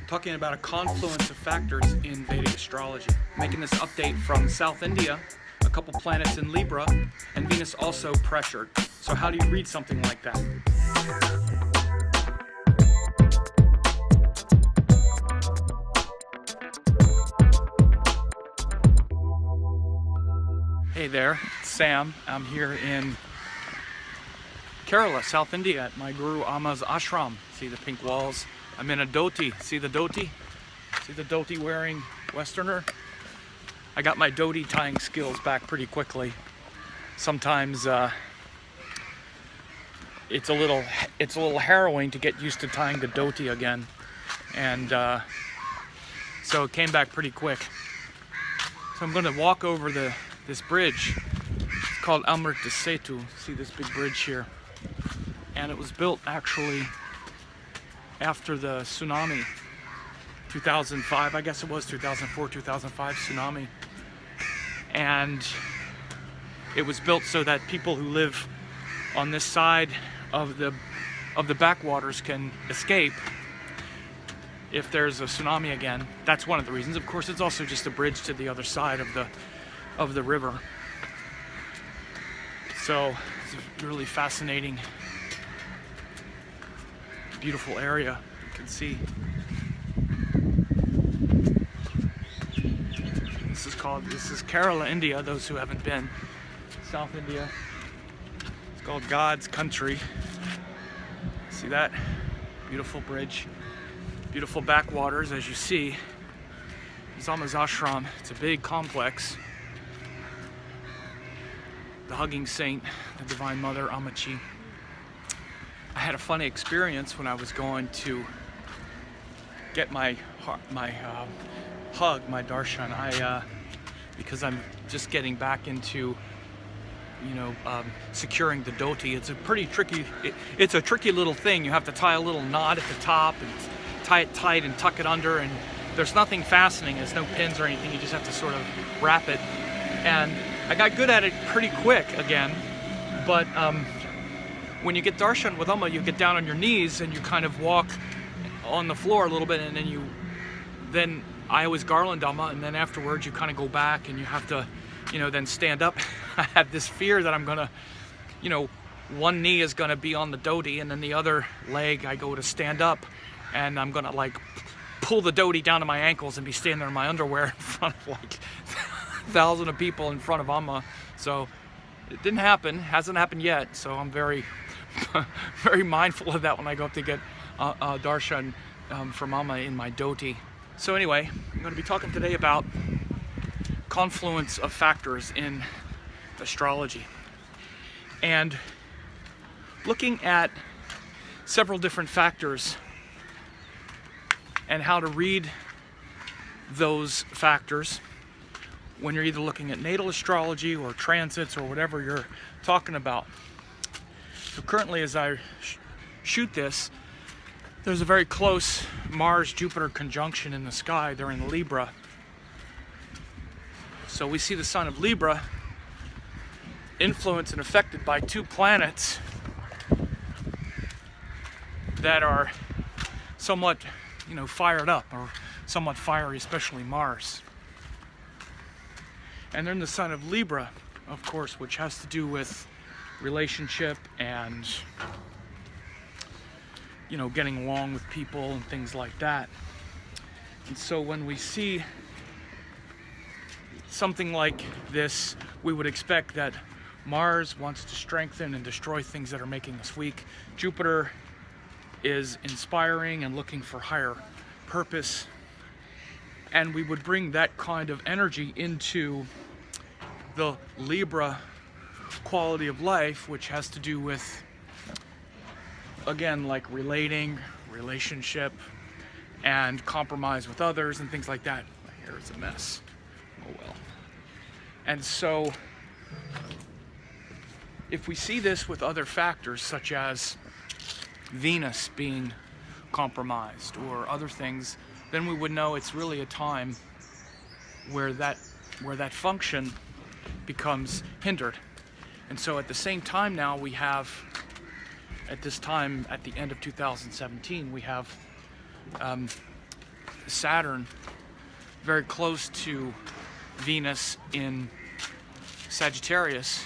talking about a confluence of factors in Vedic astrology. Making this update from South India, a couple planets in Libra, and Venus also pressured. So how do you read something like that? Hey there, it's Sam. I'm here in Kerala, South India, at my Guru Amma's ashram. See the pink walls? I'm in a dhoti. See the dhoti? See the dhoti wearing Westerner? I got my dhoti tying skills back pretty quickly. Sometimes it's a little harrowing to get used to tying the dhoti again, and so it came back pretty quick. So I'm going to walk over this bridge. It's called Unrest. See this big bridge here? And it was built actually after the tsunami, 2005, I guess it was 2004, 2005 tsunami. And it was built so that people who live on this side of the backwaters can escape if there's a tsunami again. That's one of the reasons. Of course, it's also just a bridge to the other side of the river. So it's a really fascinating, beautiful area. You can see this is Kerala, India. Those who haven't been, South India. It's called God's country. See that beautiful bridge, beautiful backwaters, as you see. It's Amma's ashram. It's a big complex. The hugging saint, the Divine Mother Ammachi. I had a funny experience when I was going to get my hug, my darshan. Because I'm just getting back into, securing the dhoti. It's a pretty tricky. It's a tricky little thing. You have to tie a little knot at the top and tie it tight and tuck it under. And there's nothing fastening. There's no pins or anything. You just have to sort of wrap it. And I got good at it pretty quick again. But when you get darshan with Amma, you get down on your knees and you kind of walk on the floor a little bit, and then I always garland Amma, and then afterwards you kind of go back and you have to, then stand up. I have this fear that I'm gonna, one knee is gonna be on the dhoti, and then the other leg I go to stand up, and I'm gonna like pull the dhoti down to my ankles and be standing there in my underwear in front of like thousands of people in front of Amma. So it didn't happen, hasn't happened yet. So I'm very, very mindful of that when I go up to get darshan from Amma in my dhoti. So anyway, I'm going to be talking today about confluence of factors in astrology, and looking at several different factors and how to read those factors when you're either looking at natal astrology or transits or whatever you're talking about. So currently, as I shoot this, there's a very close Mars-Jupiter conjunction in the sky. They're in Libra. So we see the sign of Libra influenced and affected by two planets that are somewhat, fired up, or somewhat fiery, especially Mars. And they're in the sign of Libra, of course, which has to do with relationship and getting along with people and things like that. And so when we see something like this, we would expect that Mars wants to strengthen and destroy things that are making us weak. Jupiter is inspiring and looking for higher purpose. And we would bring that kind of energy into the Libra quality of life, which has to do with, again, like relationship, and compromise with others and things like that. My hair is a mess. Oh well. And so if we see this with other factors, such as Venus being compromised or other things, then we would know it's really a time where that function becomes hindered. And so at the same time now, we have, at this time, at the end of 2017, we have Saturn very close to Venus in Sagittarius,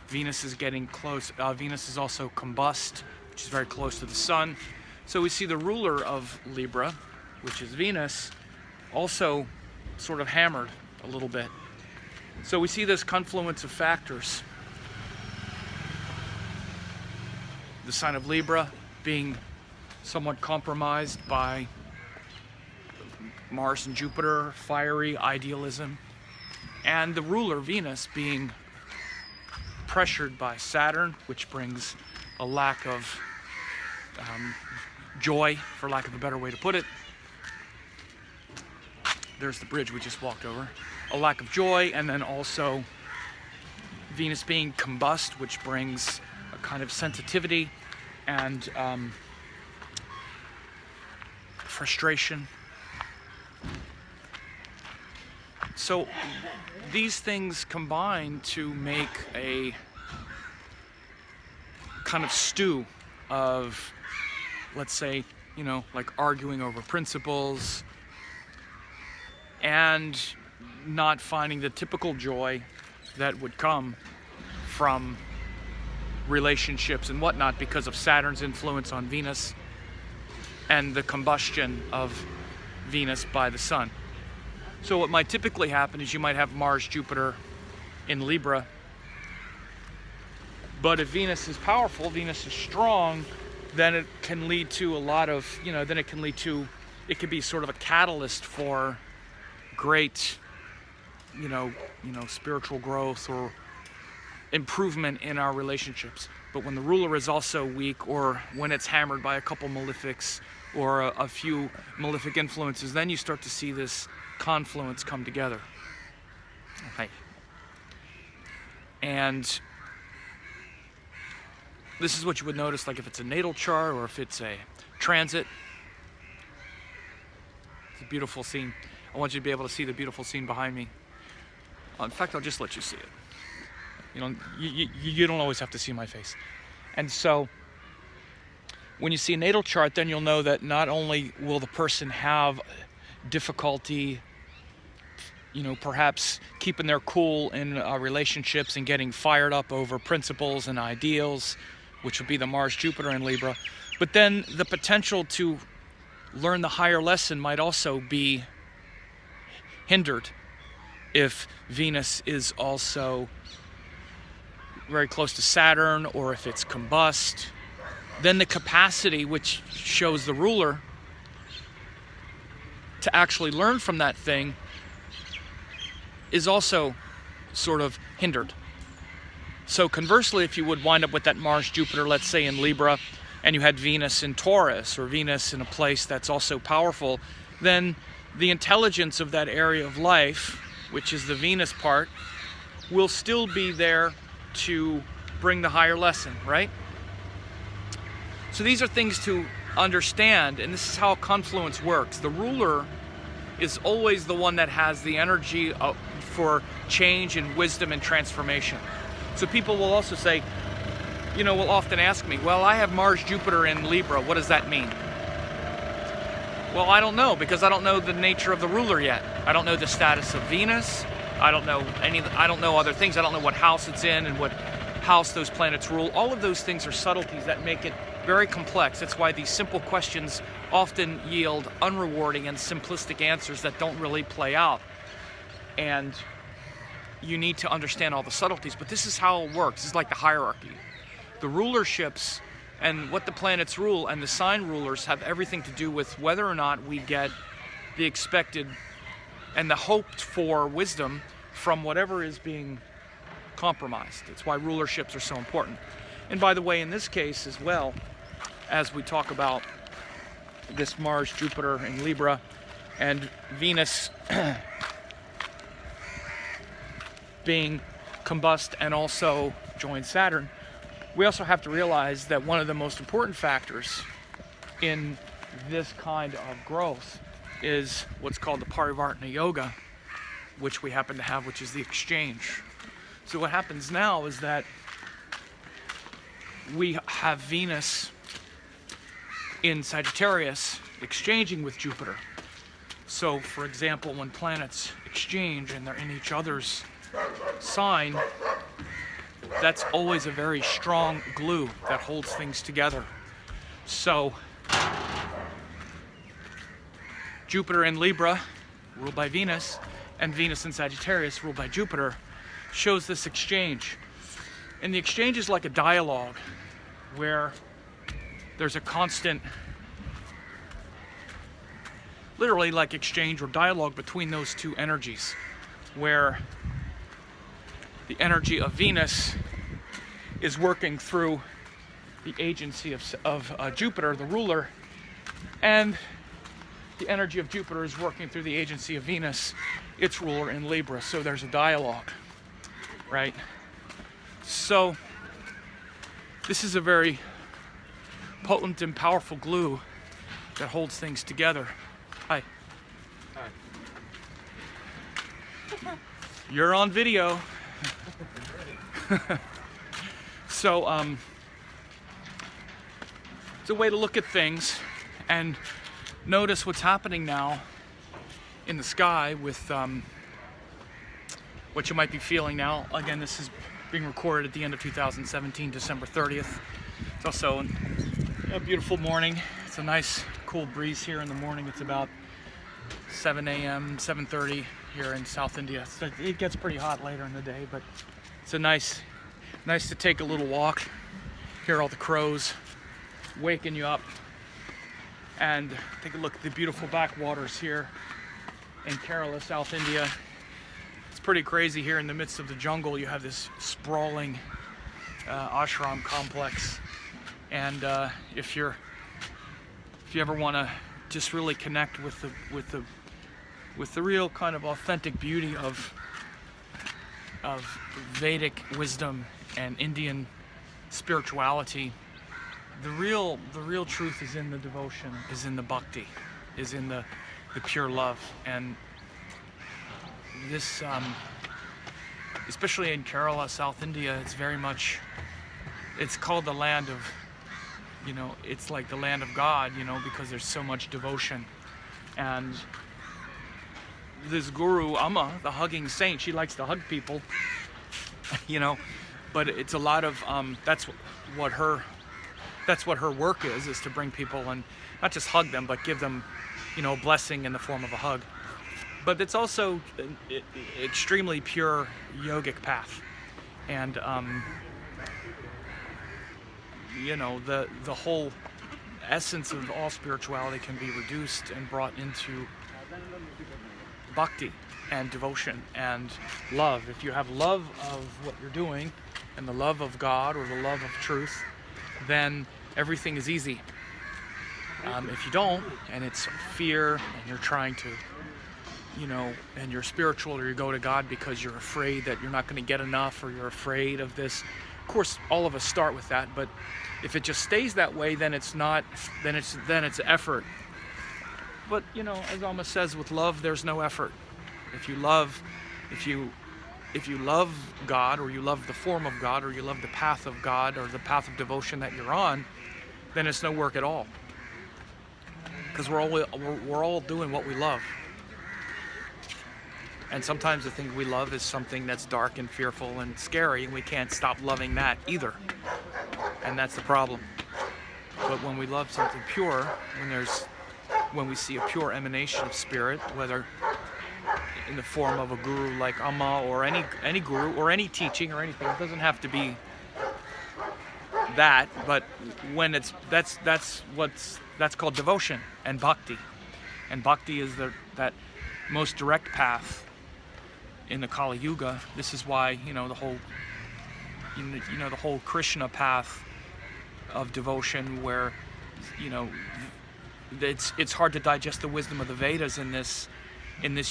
Venus is getting close. Venus is also combust, which is very close to the sun. So we see the ruler of Libra, which is Venus, also sort of hammered a little bit. So we see this confluence of factors. The sign of Libra being somewhat compromised by Mars and Jupiter, fiery idealism, and the ruler Venus being pressured by Saturn, which brings a lack of joy, for lack of a better way to put it. There's the bridge we just walked over. A lack of joy, and then also Venus being combust, which brings a kind of sensitivity and frustration. So these things combine to make a kind of stew of, let's say, you know, like arguing over principles and not finding the typical joy that would come from relationships and whatnot because of Saturn's influence on Venus and the combustion of Venus by the sun. So what might typically happen is you might have Mars, Jupiter in Libra, but if Venus is powerful, Venus is strong, then it can lead to a lot of, then it can lead to, it could be sort of a catalyst for great, spiritual growth or improvement in our relationships. But when the ruler is also weak, or when it's hammered by a couple malefics or a few malefic influences, then you start to see this confluence come together. Okay. And this is what you would notice, like if it's a natal chart or if it's a transit. It's a beautiful scene. I want you to be able to see the beautiful scene behind me. In fact, I'll just let you see it. You don't always have to see my face. And so when you see a natal chart, then you'll know that not only will the person have difficulty, perhaps keeping their cool in relationships and getting fired up over principles and ideals, which would be the Mars, Jupiter in Libra, but then the potential to learn the higher lesson might also be hindered if Venus is also very close to Saturn, or if it's combust. Then the capacity, which shows the ruler, to actually learn from that thing is also sort of hindered. So conversely, if you would wind up with that Mars, Jupiter, let's say in Libra, and you had Venus in Taurus, or Venus in a place that's also powerful, then the intelligence of that area of life, which is the Venus part, will still be there to bring the higher lesson, right? So these are things to understand, and this is how confluence works. The ruler is always the one that has the energy for change and wisdom and transformation. So people will also say, will often ask me, well, I have Mars, Jupiter in Libra. What does that mean? Well, I don't know, because I don't know the nature of the ruler yet. I don't know the status of Venus. I don't know other things. I don't know what house it's in and what house those planets rule. All of those things are subtleties that make it very complex. That's why these simple questions often yield unrewarding and simplistic answers that don't really play out. And you need to understand all the subtleties, but this is how it works. This is like the hierarchy. The rulerships and what the planets rule and the sign rulers have everything to do with whether or not we get the expected and the hoped for wisdom from whatever is being compromised. That's why rulerships are so important. And by the way, in this case as well, as we talk about this Mars, Jupiter in Libra, and Venus being combust and also join Saturn, we also have to realize that one of the most important factors in this kind of growth is what's called the Parivartana Yoga, which we happen to have, which is the exchange. So what happens now is that we have Venus in Sagittarius exchanging with Jupiter. So, for example, when planets exchange and they're in each other's sign, that's always a very strong glue that holds things together. So, Jupiter in Libra, ruled by Venus, and Venus in Sagittarius, ruled by Jupiter, shows this exchange. And the exchange is like a dialogue where there's a constant, literally like exchange or dialogue between those two energies, where the energy of Venus is working through the agency of Jupiter, the ruler, and the energy of Jupiter is working through the agency of Venus, its ruler in Libra. So there's a dialogue, right? So this is a very potent and powerful glue that holds things together. Hi. Hi. You're on video. So it's a way to look at things and notice what's happening now in the sky with what you might be feeling now. Again, this is being recorded at the end of 2017, December 30th. It's also a beautiful morning. It's a nice cool breeze here in the morning. It's about 7 a.m., 7:30 here in South India. So it gets pretty hot later in the day, but it's a nice to take a little walk, hear all the crows waking you up, and take a look at the beautiful backwaters here in Kerala, South India. It's pretty crazy here in the midst of the jungle. You have this sprawling ashram complex, and if you ever want to just really connect with the real kind of authentic beauty of Vedic wisdom and Indian spirituality, the real truth is in the devotion, is in the bhakti, is in the pure love. And this, especially in Kerala, South India, it's very much, it's called the land of, it's like the land of God, because there's so much devotion. And this guru, Amma, the hugging saint, she likes to hug people, but it's a lot of, that's what her work is to bring people and not just hug them, but give them, a blessing in the form of a hug. But it's also an extremely pure yogic path. And, the whole essence of all spirituality can be reduced and brought into bhakti and devotion and love. If you have love of what you're doing and the love of God or the love of truth, then everything is easy. If you don't, and it's fear, and you're trying to, and you're spiritual, or you go to God because you're afraid that you're not going to get enough, or you're afraid of this. Of course, all of us start with that, but if it just stays that way, then it's not, then it's effort. But, as Alma says, with love, there's no effort. If you love God, or you love the form of God, or you love the path of God, or the path of devotion that you're on, then it's no work at all. Because we're all doing what we love. And sometimes the thing we love is something that's dark and fearful and scary, and we can't stop loving that either. And that's the problem. But when we love something pure, when we see a pure emanation of spirit, whether in the form of a guru like Amma, or any guru, or any teaching or anything, it doesn't have to be that, but when that's called devotion and bhakti. And bhakti is that most direct path in the Kali Yuga. This is why the whole Krishna path of devotion, where it's hard to digest the wisdom of the Vedas in this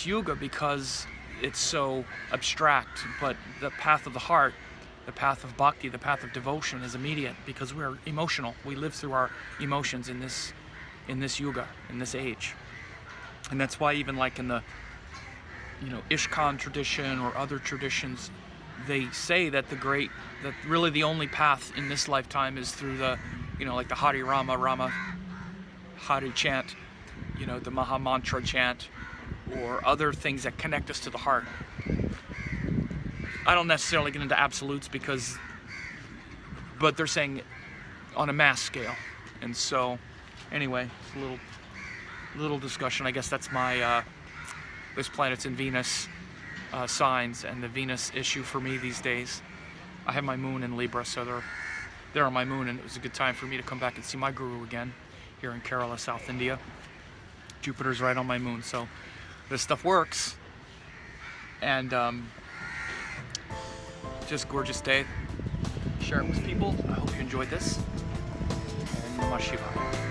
yuga, because it's so abstract. But the path of the heart, the path of bhakti, the path of devotion is immediate, because we're emotional. We live through our emotions in this yuga, in this age. And that's why even like in the ISKCON tradition or other traditions, they say that that really the only path in this lifetime is through the like the Hari Rama Hari chant, you know, the Maha Mantra chant or other things that connect us to the heart. I don't necessarily get into absolutes but they're saying on a mass scale. And so, anyway, it's a little discussion. I guess that's my this planet's in Venus signs, and the Venus issue for me these days. I have my moon in Libra, so they're on my moon, and it was a good time for me to come back and see my guru again here in Kerala, South India. Jupiter's right on my moon, so this stuff works. And just gorgeous day. Share it with people. I hope you enjoyed this. And Namah Shivaya.